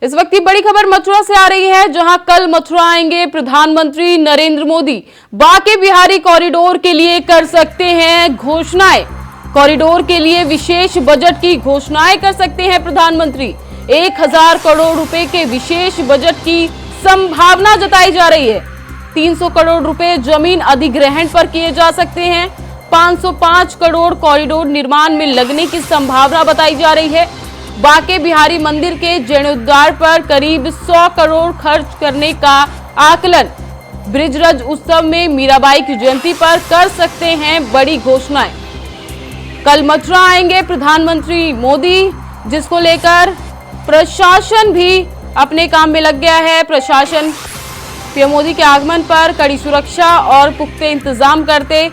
इस वक्त की बड़ी खबर मथुरा से आ रही है, जहां कल मथुरा आएंगे प्रधानमंत्री नरेंद्र मोदी। बांके बिहारी कॉरिडोर के लिए कर सकते हैं घोषणाएं। कॉरिडोर के लिए विशेष बजट की घोषणाएं कर सकते हैं प्रधानमंत्री। 1000 करोड़ रुपए के विशेष बजट की संभावना जताई जा रही है। 300 करोड़ रुपए जमीन अधिग्रहण पर किए जा सकते हैं। 505 करोड़ कॉरिडोर निर्माण में लगने की संभावना बताई जा रही है। बांके बिहारी मंदिर के जीर्णोद्धार पर करीब 100 करोड़ खर्च करने का आकलन। ब्रिजरज उत्सव में मीराबाई की जयंती पर कर सकते हैं बड़ी घोषणाएं। कल मथुरा आएंगे प्रधानमंत्री मोदी, जिसको लेकर प्रशासन भी अपने काम में लग गया है। प्रशासन पीएम मोदी के आगमन पर कड़ी सुरक्षा और पुख्ते इंतजाम करते।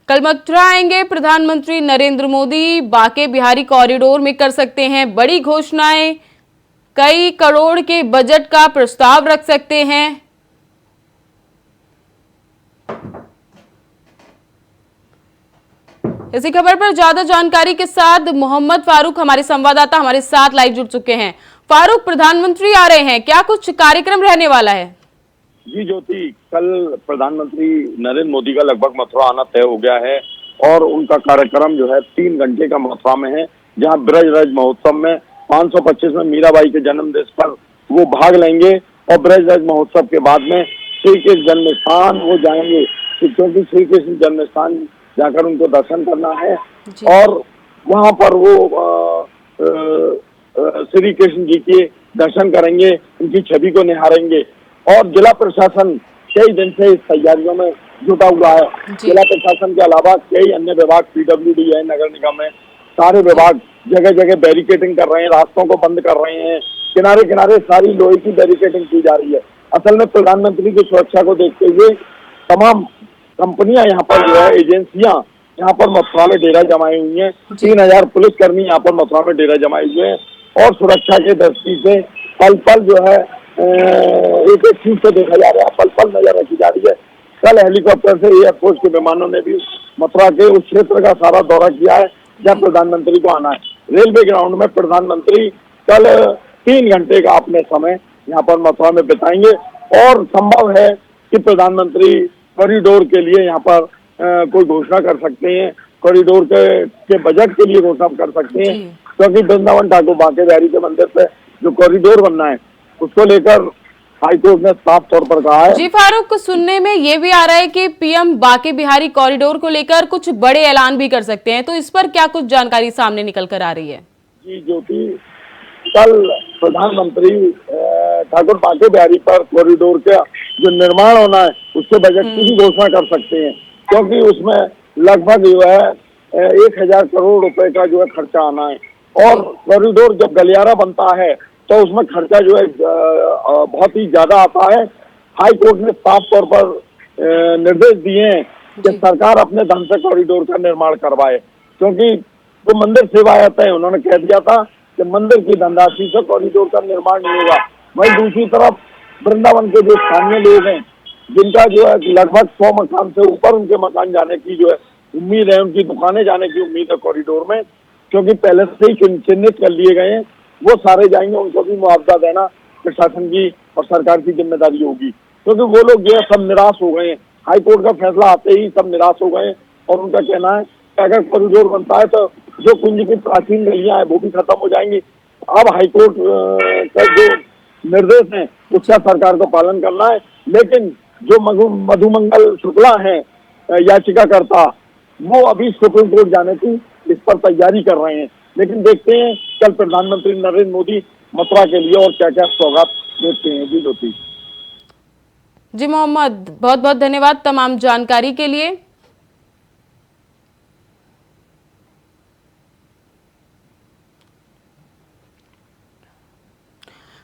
कल मथुरा आएंगे प्रधानमंत्री नरेंद्र मोदी। बांके बिहारी कॉरिडोर में कर सकते हैं बड़ी घोषणाएं। कई करोड़ के बजट का प्रस्ताव रख सकते हैं। इसी खबर पर ज्यादा जानकारी के साथ मोहम्मद फारूक हमारे संवाददाता हमारे साथ लाइव जुड़ चुके हैं। फारूक, प्रधानमंत्री आ रहे हैं, क्या कुछ कार्यक्रम रहने वाला है? जी ज्योति, कल प्रधानमंत्री नरेंद्र मोदी का लगभग मथुरा आना तय हो गया है और उनका कार्यक्रम जो है 3 घंटे का मथुरा में है, जहां ब्रजराज महोत्सव में 525 में मीराबाई के जन्म दिवस पर वो भाग लेंगे और ब्रजराज महोत्सव के बाद में श्री कृष्ण जन्म स्थान वो जाएंगे, क्योंकि श्री कृष्ण जन्म स्थान जाकर उनको दर्शन करना है और वहां पर वो श्री कृष्ण जी के दर्शन करेंगे, उनकी छवि को निहारेंगे। और जिला प्रशासन कई दिन से इस तैयारियों में जुटा हुआ है। जिला प्रशासन के अलावा कई अन्य विभाग, पीडब्ल्यूडी है, नगर निगम है, सारे विभाग जगह जगह बैरिकेडिंग कर रहे हैं, रास्तों को बंद कर रहे हैं, किनारे किनारे सारी लोहे की बैरिकेडिंग की जा रही है। असल में प्रधानमंत्री की सुरक्षा को देखते हुए तमाम कंपनियां यहाँ पर जो है, एजेंसियां यहाँ पर मथुरा में डेरा जमाई हुई है। 3000 पुलिसकर्मी यहाँ पर मथुरा में डेरा जमाए हुए हैं और सुरक्षा के दृष्टि से पल पल जो है एक एक चीज को देखा जा रहा है, पल पल नजर रखी जा रही है। कल हेलीकॉप्टर से एयरफोर्स के विमानों ने भी मथुरा के उस क्षेत्र का सारा दौरा किया है जहाँ प्रधानमंत्री को आना है। रेलवे ग्राउंड में प्रधानमंत्री कल 3 घंटे का अपने समय यहाँ पर मथुरा में बिताएंगे और संभव है कि प्रधानमंत्री कॉरिडोर के लिए यहाँ पर कोई घोषणा कर सकते हैं, कॉरिडोर के बजट के लिए घोषणा कर सकते हैं, क्योंकि वृंदावन ठाकुर बांके बिहारी के मंदिर से जो कॉरिडोर बनना है उसको लेकर हाईकोर्ट ने साफ तौर पर कहा है। जी फारूक, सुनने में ये भी आ रहा है कि पीएम बांके बिहारी कॉरिडोर को लेकर कुछ बड़े ऐलान भी कर सकते हैं, तो इस पर क्या कुछ जानकारी सामने निकल कर आ रही है? जी ज्योति, कल प्रधानमंत्री ठाकुर बांके बिहारी पर कॉरिडोर का जो निर्माण होना है उसके बजट की भी घोषणा कर सकते हैं, क्योंकि उसमें लगभग जो है 1000 करोड़ रुपए का जो है खर्चा आना है। और कॉरिडोर जब गलियारा बनता है तो उसमें खर्चा जो है बहुत ही ज्यादा आता है। हाई कोर्ट ने साफ तौर पर निर्देश दिए हैं कि सरकार अपने धन से कॉरिडोर का निर्माण करवाए, क्योंकि जो मंदिर सेवायत है उन्होंने कह दिया था कि मंदिर की धनराशि से कॉरिडोर का निर्माण नहीं होगा। वहीं दूसरी तरफ वृंदावन के जो स्थानीय लोग हैं, जिनका जो है लगभग 100 मकान से ऊपर उनके मकान जाने की जो है उम्मीद है, उनकी दुकानें जाने की उम्मीद है कॉरिडोर में, क्योंकि पहले से ही चिन्हित कर लिए गए हैं, वो सारे जाएंगे। उनको भी मुआवजा देना प्रशासन की और सरकार की जिम्मेदारी होगी, क्योंकि वो लोग जो है सब निराश हो गए हैं। हाईकोर्ट का फैसला आते ही सब निराश हो गए और उनका कहना है कि अगर कॉरिडोर बनता है तो जो कुंज की प्राचीन गलियां हैं वो भी खत्म हो जाएंगी। अब हाईकोर्ट का जो निर्देश है उसका सरकार को पालन करना है, लेकिन जो मधुमंगल शुक्ला है याचिकाकर्ता, वो अभी सुप्रीम कोर्ट जाने की इस पर तैयारी कर रहे हैं। लेकिन देखते हैं कल प्रधानमंत्री नरेंद्र मोदी मथुरा के लिए और क्या क्या सौगात देते हैं। जी ज्योति। जी मोहम्मद, बहुत बहुत धन्यवाद तमाम जानकारी के लिए।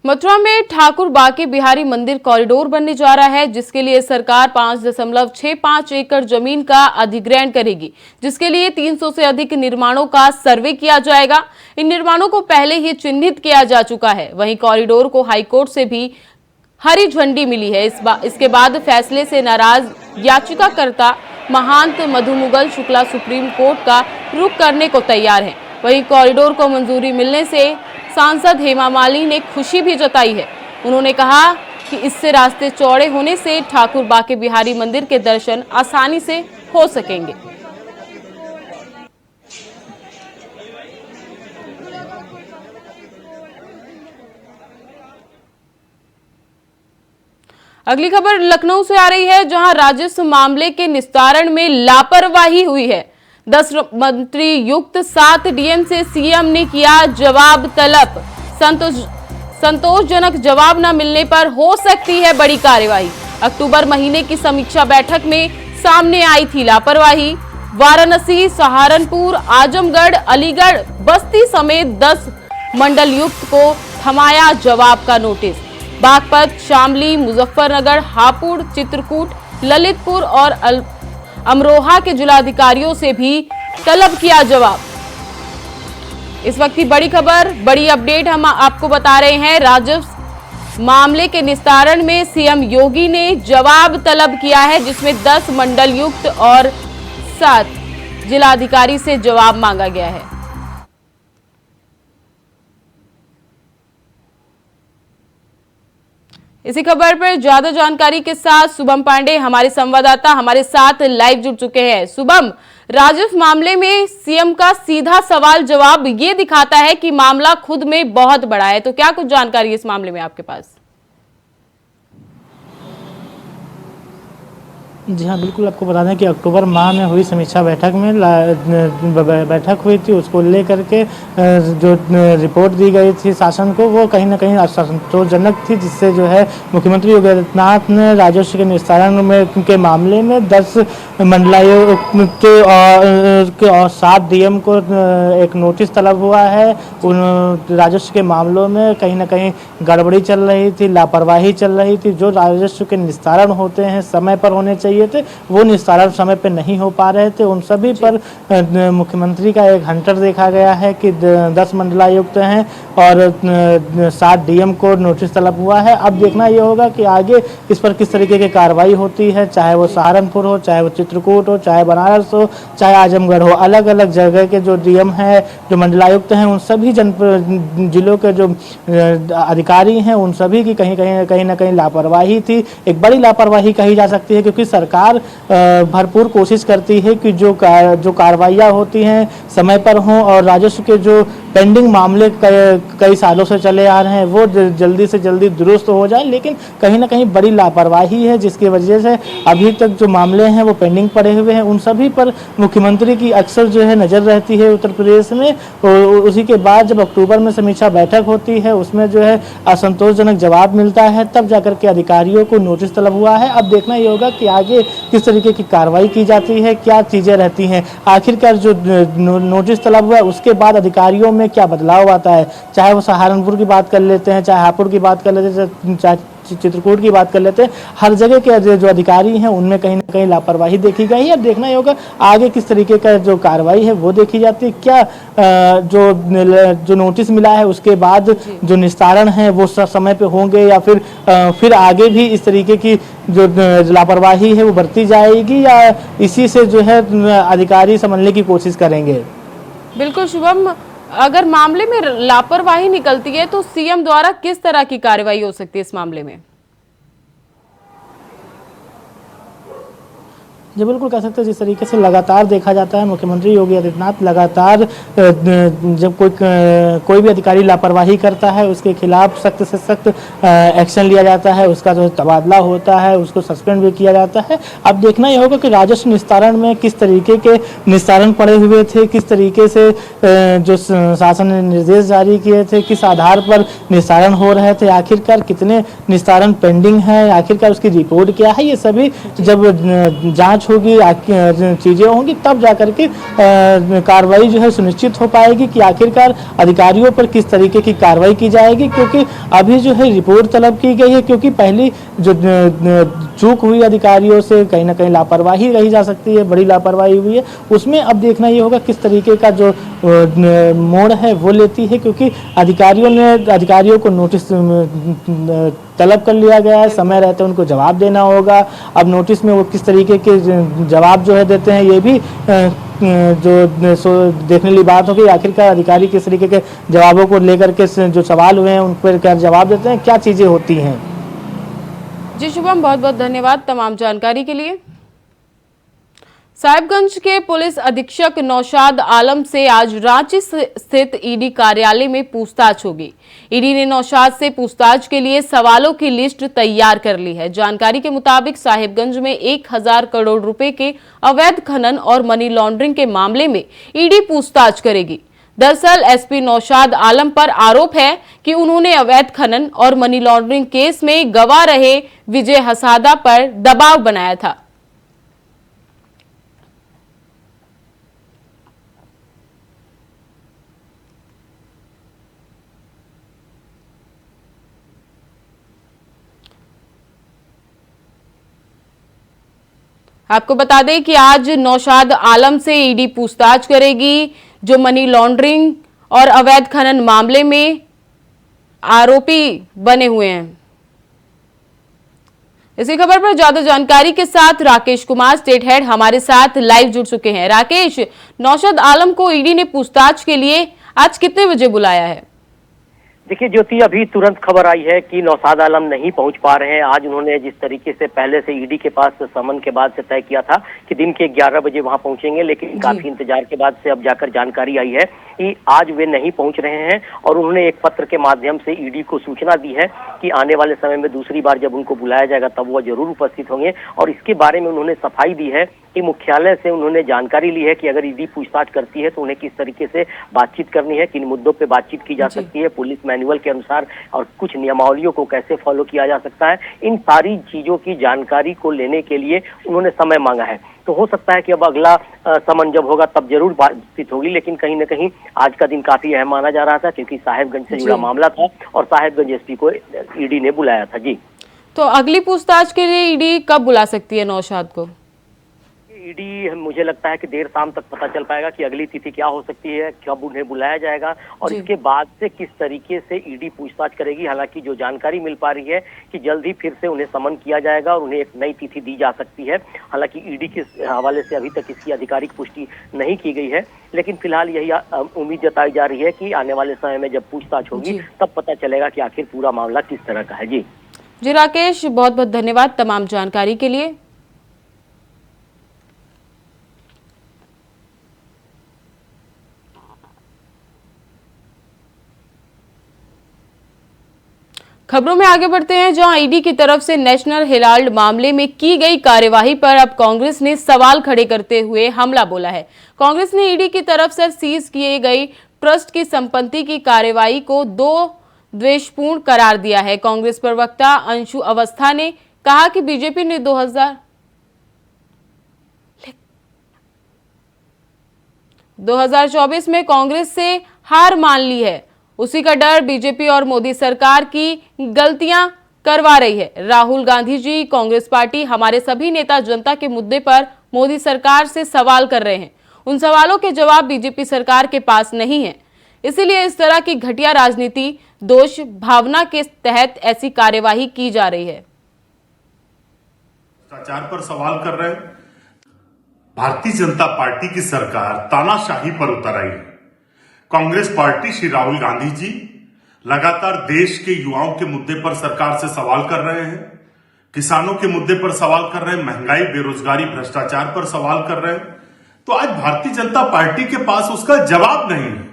मथुरा में ठाकुर बाके बिहारी मंदिर कॉरिडोर बनने जा रहा है, जिसके लिए सरकार 5.65 एकड़ जमीन का अधिग्रहण करेगी, जिसके लिए 300 से अधिक निर्माणों का सर्वे किया जाएगा। इन निर्माणों को पहले ही चिन्हित किया जा चुका है। वहीं कॉरिडोर को हाईकोर्ट से भी हरी झंडी मिली है। इसके बाद फैसले से नाराज याचिकाकर्ता महंत मधुमुगल शुक्ला सुप्रीम कोर्ट का रुख करने को तैयार हैं। वहीं कॉरिडोर को मंजूरी मिलने से सांसद हेमा मालिनी ने खुशी भी जताई है। उन्होंने कहा कि इससे रास्ते चौड़े होने से ठाकुर बाके बिहारी मंदिर के दर्शन आसानी से हो सकेंगे। अगली खबर लखनऊ से आ रही है, जहां राजस्व मामले के निस्तारण में लापरवाही हुई है। 10 मंत्री युक्त 7 डीएम से सीएम ने किया जवाब तलब। संतोषजनक जवाब न मिलने पर हो सकती है बड़ी कार्रवाई। अक्टूबर महीने की समीक्षा बैठक में सामने आई थी लापरवाही। वाराणसी, सहारनपुर, आजमगढ़, अलीगढ़, बस्ती समेत 10 मंडलयुक्त को थमाया जवाब का नोटिस। बागपत, शामली, मुजफ्फरनगर, हापुड़, चित्रकूट, ललितपुर और अमरोहा के जिलाधिकारियों से भी तलब किया जवाब। इस वक्त की बड़ी खबर, बड़ी अपडेट हम आपको बता रहे हैं। राजस्व मामले के निस्तारण में सीएम योगी ने जवाब तलब किया है, जिसमें 10 मंडलयुक्त और 7 जिलाधिकारी से जवाब मांगा गया है। इसी खबर पर ज्यादा जानकारी के साथ शुभम पांडे हमारे संवाददाता हमारे साथ लाइव जुड़ चुके हैं। शुभम, राजस्व मामले में सीएम का सीधा सवाल जवाब ये दिखाता है कि मामला खुद में बहुत बड़ा है, तो क्या कुछ जानकारी इस मामले में आपके पास? जी हाँ, बिल्कुल आपको बता दें कि अक्टूबर माह में हुई समीक्षा बैठक में बैठक हुई थी। उसको लेकर के जो रिपोर्ट दी गई थी शासन को, वो कहीं ना कहीं असंतोषजनक थी, जिससे जो है मुख्यमंत्री योगी आदित्यनाथ ने राजस्व के निस्तारण में के मामले में 10 मंडलायुक्त और 7 डीएम को एक नोटिस तलब हुआ है। उन राजस्व के मामलों में कहीं ना कहीं गड़बड़ी चल रही थी, लापरवाही चल रही थी। जो राजस्व के निस्तारण होते हैं समय पर होने चाहिए थे, वो निस्तारण समय पे नहीं हो पा रहे थे। उन सभी पर मुख्यमंत्री का एक हंटर देखा गया है कि 10 मंडलायुक्त हैं और 7 डीएम को नोटिस तलब हुआ है। अब देखना ये होगा कि आगे इस पर किस तरीके की कार्रवाई होती है, चाहे वो सहारनपुर हो, चाहे वो चित्रकूट हो, चाहे बनारस हो, चाहे आजमगढ़ हो। अलग अलग जगह के जो डीएम हैं, जो मंडलायुक्त हैं, उन सभी जिलों के जो अधिकारी हैं, उन सभी की कहीं ना कहीं लापरवाही थी। एक बड़ी लापरवाही कही जा सकती है, क्योंकि सरकार भरपूर कोशिश करती है कि जो कार्रवाइयाँ होती हैं समय पर हों और राजस्व के जो पेंडिंग मामले कई सालों से चले आ रहे हैं वो जल्दी से जल्दी दुरुस्त हो जाए। लेकिन कहीं ना कहीं बड़ी लापरवाही है, जिसकी वजह से अभी तक जो मामले हैं वो पेंडिंग पड़े हुए हैं। उन सभी पर मुख्यमंत्री की अक्सर जो है नज़र रहती है उत्तर प्रदेश में। उसी के बाद जब अक्टूबर में समीक्षा बैठक होती है, उसमें जो है असंतोषजनक जवाब मिलता है, तब जाकर के अधिकारियों को नोटिस तलब हुआ है। अब देखना ये होगा कि आगे किस तरीके की कार्रवाई की जाती है, क्या चीज़ें रहती हैं। आखिरकार जो नोटिस तलब हुआ है उसके बाद अधिकारियों में क्या बदलाव आता है, चाहे वो सहारनपुर की बात कर लेते हैं, चाहे हापुड़ की बात कर लेते हैं, चाहे चित्रकूट की बात कर लेते हैं। हर जगह के जो अधिकारी हैं उनमें कहीं ना कहीं लापरवाही देखी गई है। अब देखना ही होगा आगे किस तरीके का जो कार्रवाई है वो देखी जाती है। क्या जो नोटिस मिला है उसके बाद जो निस्तारण है वो समय पे होंगे, या फिर आगे भी इस तरीके की जो लापरवाही है वो बरती जाएगी, या इसी से जो है अधिकारी समझने की कोशिश करेंगे। बिल्कुल शुभम, अगर मामले में लापरवाही निकलती है तो सीएम द्वारा किस तरह की कार्रवाई हो सकती है इस मामले में? जी बिल्कुल कह सकते हैं। जिस तरीके से लगातार देखा जाता है, मुख्यमंत्री योगी आदित्यनाथ लगातार जब कोई भी अधिकारी लापरवाही करता है उसके खिलाफ सख्त से सख्त एक्शन लिया जाता है, उसका जो तबादला होता है उसको सस्पेंड भी किया जाता है। अब देखना यह होगा कि राजस्व निस्तारण में किस तरीके के निस्तारण पड़े हुए थे, किस तरीके से जो शासन ने निर्देश जारी किए थे, किस आधार पर निस्तारण हो रहे थे, आखिरकार कितने निस्तारण पेंडिंग है, आखिरकार उसकी रिपोर्ट क्या है, ये सभी जब जांच जांच होगी, चीज़ें होंगी, तब जाकर के कार्रवाई जो है सुनिश्चित हो पाएगी कि आखिरकार अधिकारियों पर किस तरीके की कार्रवाई की जाएगी। क्योंकि अभी जो है रिपोर्ट तलब की गई है, क्योंकि पहली जो चूक हुई अधिकारियों से, कहीं ना कहीं लापरवाही रही जा सकती है, बड़ी लापरवाही हुई है, उसमें अब देखना ये होगा किस तरीके का जो मोड़ है वो लेती है। क्योंकि अधिकारियों को नोटिस तलब कर लिया गया है, समय रहते उनको जवाब देना होगा। अब नोटिस में वो किस तरीके के जवाब जो है देते हैं, ये भी जो देखने वाली बात होगी। आखिरकार अधिकारी किस तरीके के जवाबों को लेकर के जो सवाल हुए हैं उन पर क्या जवाब देते हैं, क्या चीज़ें होती हैं। जी शुभम, बहुत बहुत धन्यवाद तमाम जानकारी के लिए। साहिबगंज के पुलिस अधीक्षक नौशाद आलम से आज रांची स्थित ईडी कार्यालय में पूछताछ होगी। ईडी ने नौशाद से पूछताछ के लिए सवालों की लिस्ट तैयार कर ली है। जानकारी के मुताबिक साहिबगंज में 1000 करोड़ रुपए के अवैध खनन और मनी लॉन्ड्रिंग के मामले में ईडी पूछताछ करेगी। दरअसल एसपी नौशाद आलम पर आरोप है कि उन्होंने अवैध खनन और मनी लॉन्ड्रिंग केस में गवाह रहे विजय हसादा पर दबाव बनाया था। आपको बता दें कि आज नौशाद आलम से ईडी पूछताछ करेगी, जो मनी लॉन्ड्रिंग और अवैध खनन मामले में आरोपी बने हुए हैं। इसी खबर पर ज्यादा जानकारी के साथ राकेश कुमार स्टेट हेड हमारे साथ लाइव जुड़ चुके हैं। राकेश, नौशाद आलम को ईडी ने पूछताछ के लिए आज कितने बजे बुलाया है? देखिए ज्योति, अभी तुरंत खबर आई है कि नौशाद आलम नहीं पहुंच पा रहे हैं। आज उन्होंने जिस तरीके से पहले से ईडी के पास समन के बाद से तय किया था कि दिन के 11 बजे वहां पहुंचेंगे, लेकिन काफी इंतजार के बाद से अब जाकर जानकारी आई है कि आज वे नहीं पहुंच रहे हैं। और उन्होंने एक पत्र के माध्यम से ईडी को सूचना दी है कि आने वाले समय में दूसरी बार जब उनको बुलाया जाएगा तब वह जरूर उपस्थित होंगे। और इसके बारे में उन्होंने सफाई दी है कि मुख्यालय से उन्होंने जानकारी ली है कि अगर ईडी पूछताछ करती है तो उन्हें किस तरीके से बातचीत करनी है, किन मुद्दों पे बातचीत की जा सकती है, पुलिस मैनुअल के अनुसार और कुछ नियमावलियों को कैसे फॉलो किया जा सकता है। इन सारी चीजों की जानकारी को लेने के लिए उन्होंने समय मांगा है। तो हो सकता है कि अब अगला समन जब होगा तब जरूर बातचीत होगी, लेकिन कहीं न कहीं आज का दिन काफी अहम माना जा रहा था क्योंकि साहिबगंज से जुड़ा मामला था और साहिबगंज एसपी को ईडी ने बुलाया था। जी, तो अगली पूछताछ के लिए ईडी कब बुला सकती है नौशाद को? ईडी मुझे लगता है कि देर शाम तक पता चल पाएगा कि अगली तिथि क्या हो सकती है, कब उन्हें बुलाया जाएगा और इसके बाद से किस तरीके से ईडी पूछताछ करेगी। हालांकि जो जानकारी मिल पा रही है कि जल्द ही फिर से उन्हें समन किया जाएगा और उन्हें एक नई तिथि दी जा सकती है। हालांकि ईडी के हवाले से अभी तक इसकी आधिकारिक पुष्टि नहीं की गई है, लेकिन फिलहाल यही उम्मीद जताई जा रही है कि आने वाले समय में जब पूछताछ होगी तब पता चलेगा कि आखिर पूरा मामला किस तरह का है। जी राकेश, बहुत बहुत धन्यवाद तमाम जानकारी के लिए। खबरों में आगे बढ़ते हैं, जहां ईडी की तरफ से नेशनल हेराल्ड मामले में की गई कार्यवाही पर अब कांग्रेस ने सवाल खड़े करते हुए हमला बोला है। कांग्रेस ने ईडी की तरफ से सीज किए गई ट्रस्ट की संपत्ति की कार्यवाही को द्वेषपूर्ण करार दिया है। कांग्रेस प्रवक्ता अंशु अवस्था ने कहा कि बीजेपी ने 2024 में कांग्रेस से हार मान ली है, उसी का डर बीजेपी और मोदी सरकार की गलतियां करवा रही है। राहुल गांधी जी, कांग्रेस पार्टी, हमारे सभी नेता जनता के मुद्दे पर मोदी सरकार से सवाल कर रहे हैं। उन सवालों के जवाब बीजेपी सरकार के पास नहीं है, इसीलिए इस तरह की घटिया राजनीति दोष भावना के तहत ऐसी कार्यवाही की जा रही है। भ्रष्टाचार पर सवाल कर रहे हैं। भारतीय जनता पार्टी की सरकार तानाशाही पर उतर आई है। कांग्रेस पार्टी श्री राहुल गांधी जी लगातार देश के युवाओं के मुद्दे पर सरकार से सवाल कर रहे हैं, किसानों के मुद्दे पर सवाल कर रहे हैं, महंगाई, बेरोजगारी, भ्रष्टाचार पर सवाल कर रहे हैं। तो आज भारतीय जनता पार्टी के पास उसका जवाब नहीं है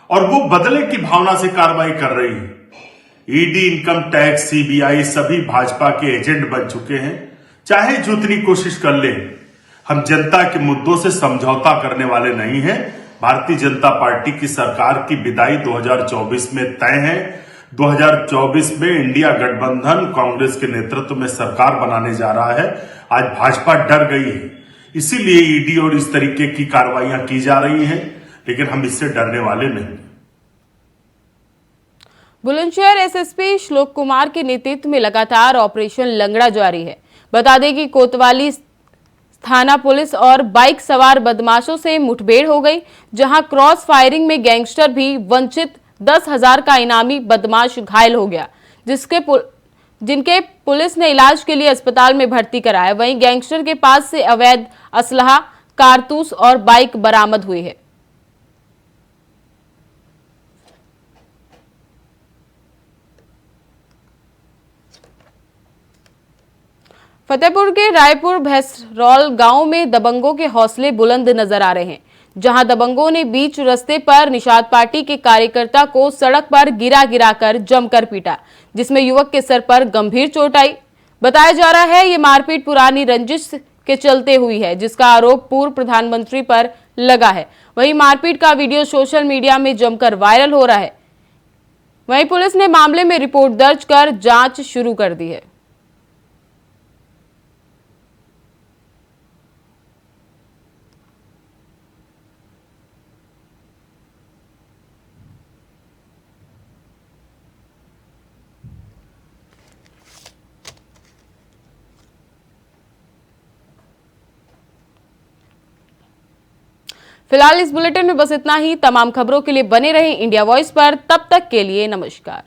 और वो बदले की भावना से कार्रवाई कर रही है। ईडी, इनकम टैक्स, सीबीआई सभी भाजपा के एजेंट बन चुके हैं। चाहे जितनी कोशिश कर ले, हम जनता के मुद्दों से समझौता करने वाले नहीं हैं। भारतीय जनता पार्टी की सरकार की विदाई 2024 में तय है। 2024 में इंडिया गठबंधन कांग्रेस के नेतृत्व में सरकार बनाने जा रहा है। आज भाजपा डर गई है इसीलिए ईडी और इस तरीके की कार्रवाइयां की जा रही हैं, लेकिन हम इससे डरने वाले नहीं। बुलंदशहर एसएसपी श्लोक कुमार के नेतृत्व में लगातार ऑपरेशन लंगड़ा जारी है। बता दें कि कोतवाली थाना पुलिस और बाइक सवार बदमाशों से मुठभेड़ हो गई, जहां क्रॉस फायरिंग में गैंगस्टर भी वंचित 10,000 का इनामी बदमाश घायल हो गया, जिनके पुलिस ने इलाज के लिए अस्पताल में भर्ती कराया। वहीं गैंगस्टर के पास से अवैध असलहा, कारतूस और बाइक बरामद हुई है। फतेहपुर के रायपुर भैंसरौल गांव में दबंगों के हौसले बुलंद नजर आ रहे हैं, जहां दबंगों ने बीच रास्ते पर निषाद पार्टी के कार्यकर्ता को सड़क पर गिराकर जमकर पीटा, जिसमें युवक के सर पर गंभीर चोट आई। बताया जा रहा है ये मारपीट पुरानी रंजिश के चलते हुई है, जिसका आरोप पूर्व प्रधानमंत्री पर लगा है। वहीं मारपीट का वीडियो सोशल मीडिया में जमकर वायरल हो रहा है। वहीं पुलिस ने मामले में रिपोर्ट दर्ज कर जांच शुरू कर दी है। फिलहाल इस बुलेटिन में बस इतना ही। तमाम खबरों के लिए बने रहें इंडिया वॉइस पर। तब तक के लिए नमस्कार।